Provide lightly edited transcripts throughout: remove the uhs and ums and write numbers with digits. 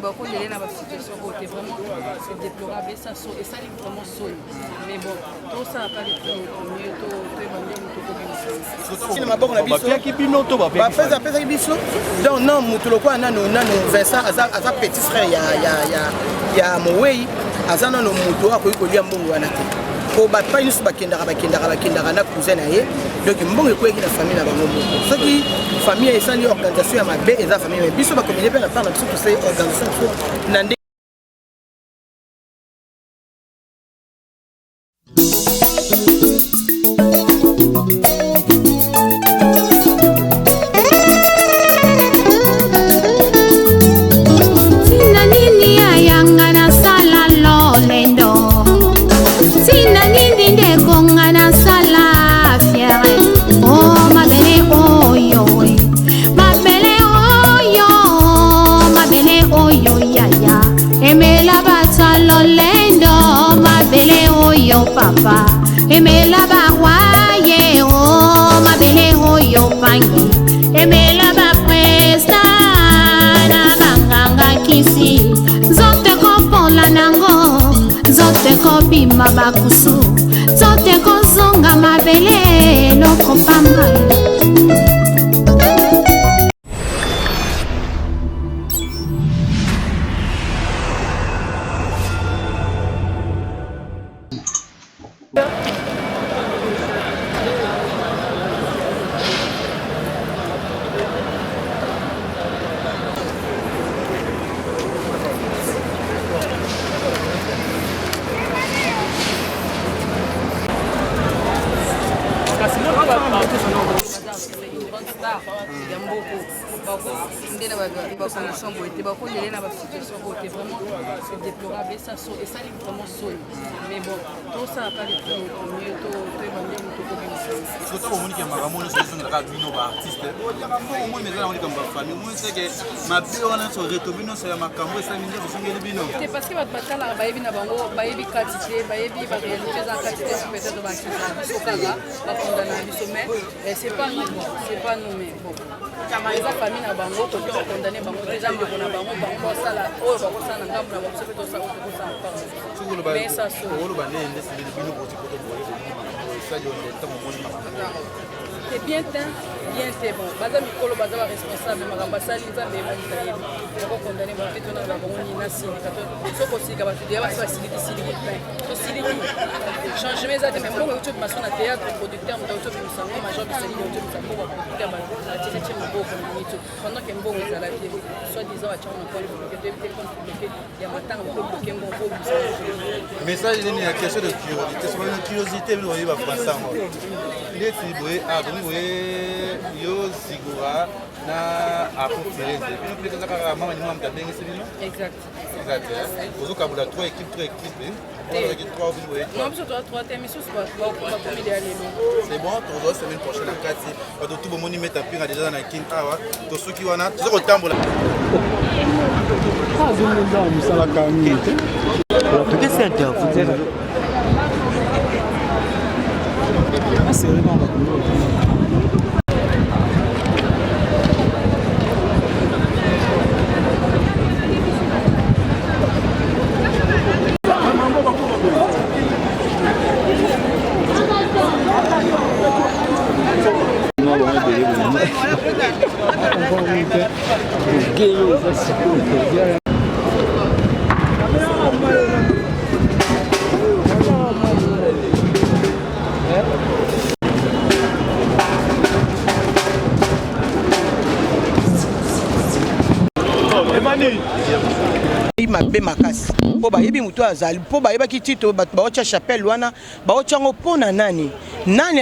bakondele na ba situation côté vraiment c'est déplorable et ça et ça est vraiment sol mais bon tout ça pas le mieux tout demander mutu ko maboko na biso ba kibino to ba pesa biso donc non mutu lokwa nano Vincent aza petit frère ya Mowei aza nano mutu akoyi kolia mbongo wana te ko ba pa nyusu bakendaka na cousin na ye donc mbongo ekoyeki na famille na bango moko soki famille esali organisation ya mabe eza famille biso bakomine pe na part na biso to sai organisation na papa emela bawaye o mabele oyo pangi emela bapresta na banganga kisi zote kopola nango zote kopima bakusu zote kozonga mabele loko pamba c'est déplorable et ça est vraiment sol mais bon tout ça pas le mieux tout demander mutu surtout au monde qui m'a ramené sur les rabino ba artiste au moins mais là on est comme famille moi c'est que ma bio on a sur retobino c'est ma cambo ça mingi busongeli bino c'est parce que batala ba yebi na bango ba yebi quantité ba yebi ba réalité za quantité peut-être ba so kaza ba condamner biso mais c'est pas nous mais bon eza famille na bango ko condamner bango déjà mako na bango sala oyo ba kosana ngambo na bango sepeto sa ko kosana pas mais ça so olo ba nende c'est le bino ko tiko to ça yo ndeta mo moni c'est bien c'est bon baza mikolo baza ba responsable makamba sali nzambe ebonisa yebi ko condamner ba peto na bango ni na sini kato soko sika ba tudia ba siliki pain to siliki changement za te même bongo youtube masona théâtre producteur mo youtube musango major biseli youtube musango ba producteur ba atete maboko na youtube pendant que mbongo ezala te soit disant a tchana ko bloquer de te bloquer ya matanga ko bloquer mbongo message ni la question de curiosité c'est une curiosité nous voyez ba français il est boye a donc yo sigura na akufere bino pleka za kaka mama ni mama mtabenge sibino exact ozo kabula 3 équipes non biso to 3 thèmes sur ba comme il est allé c'est bon pour la semaine prochaine à Kati ba to tout moni mettre pire déjà na kin awa to soki wana to ko tambola ah zimunda musala kami peut-être c'est interview c'est vraiment mabe makasi po ba yebi mutu azali po ba yeba kitito ba ocha chapelle wana ba ocha ngo pona nani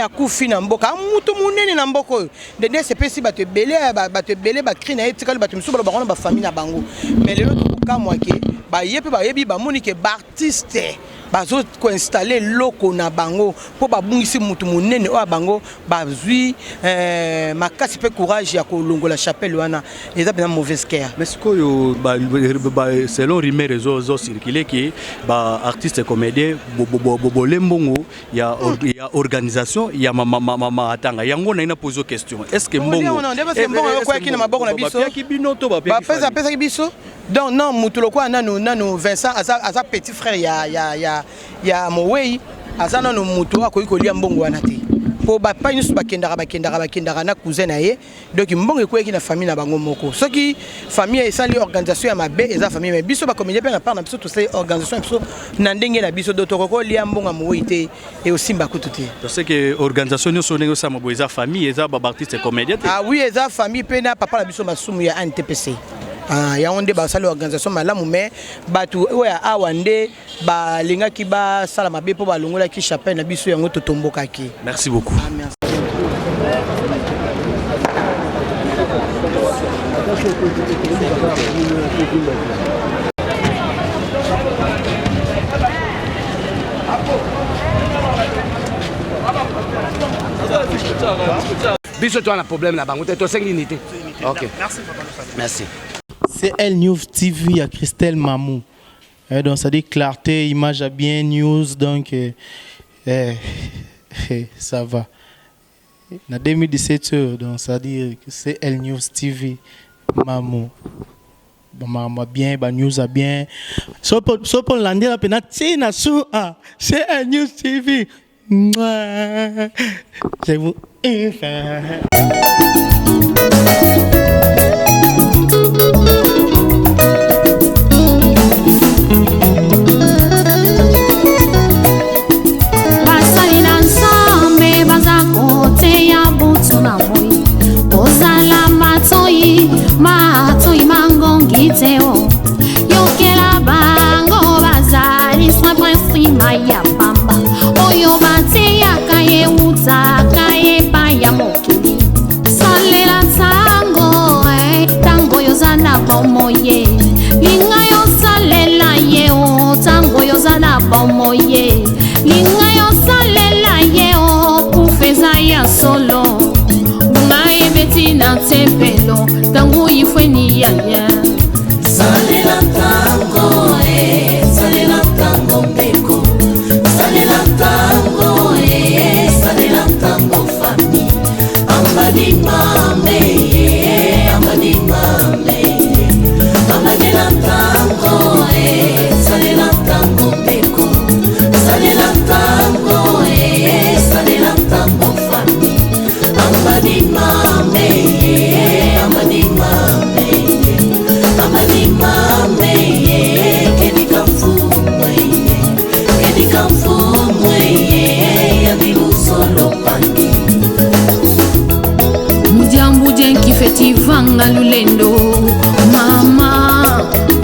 akufi na mboka mutu munene na mboko ndende sepesi bato belé ba cri na etikali bato misuba ba ba famille na bango mais lelo to kamwa ke ba yebi ba moni ke ba artiste bazo ko installer loko na bango po ba bungisi mutu munene o bango bazui makasi pe courage ya ko longola chapelle wana eza bien mauvaise care mais ce que selon rumeur réseau circulé qui ba artiste comédien lembongo ya organisation ya mama atanga yango na ina poser question est-ce que mbongo mbongo ko yakina maboko na biso ba binoto ba pesa biso donc non mutulo kwa nanu Vincent aza petit frère ya Mowei aza nanu mutu akoki kolia mbongo wana te po ba pa nyusu bakendaka na cousin na ye donc mbongo ekoyeki na famille na bango moko soki famille esali organisation ya mabe eza famille mais biso ba comédien pe na part na biso to sai organisation biso na ndenge na biso do to ko lia mbongo Mowei te et aussi mbakutu te to c'est que organisation nyusu ndenge sa mabo eza famille eza ba artiste comédien te ah oui eza famille pe na papa na biso masumu ya NTPC ya onde ba sala organisation malamu mais batu oya awande ba lingaki ba sala mabe po ba longola ki chapelle na biso yango totomboka ki. Merci beaucoup. Ah, merci. Biso tu as un problème là-bas, tu as 5 unités. Ok. Merci papa. Merci. C'est Elle News TV à Christelle Mamou. Donc ça dit clarté, image à bien, news, donc ça va. En 2017, donc ça dit que c'est Elle News TV Mamou. Bon, bien, news à bien. So pour l'année la peine, c'est Elle News TV. Je vous Teo yokela bango bazali sempre sima ya pamba oyo batia kaye uza kaye paya mokili salela tango tango yozana bomoye linga yo salela ye o tango yozana bomoye linga yo salela ye o kufeza ya solo ungaye betina tempelo tango ifweni ya Salela tango mbeko, salela tango fami, ambadi mame, ambadela tango, salela tango mbeko, salela tango fami, ambadi mame. Fetivanga lulendo mama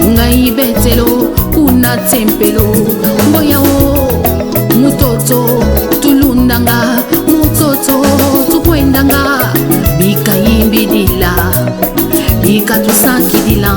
ngai betelo kuna tempelo mboya wo mutoto tulundanga mutoto tukwendanga bika yimbidila bika tusakidila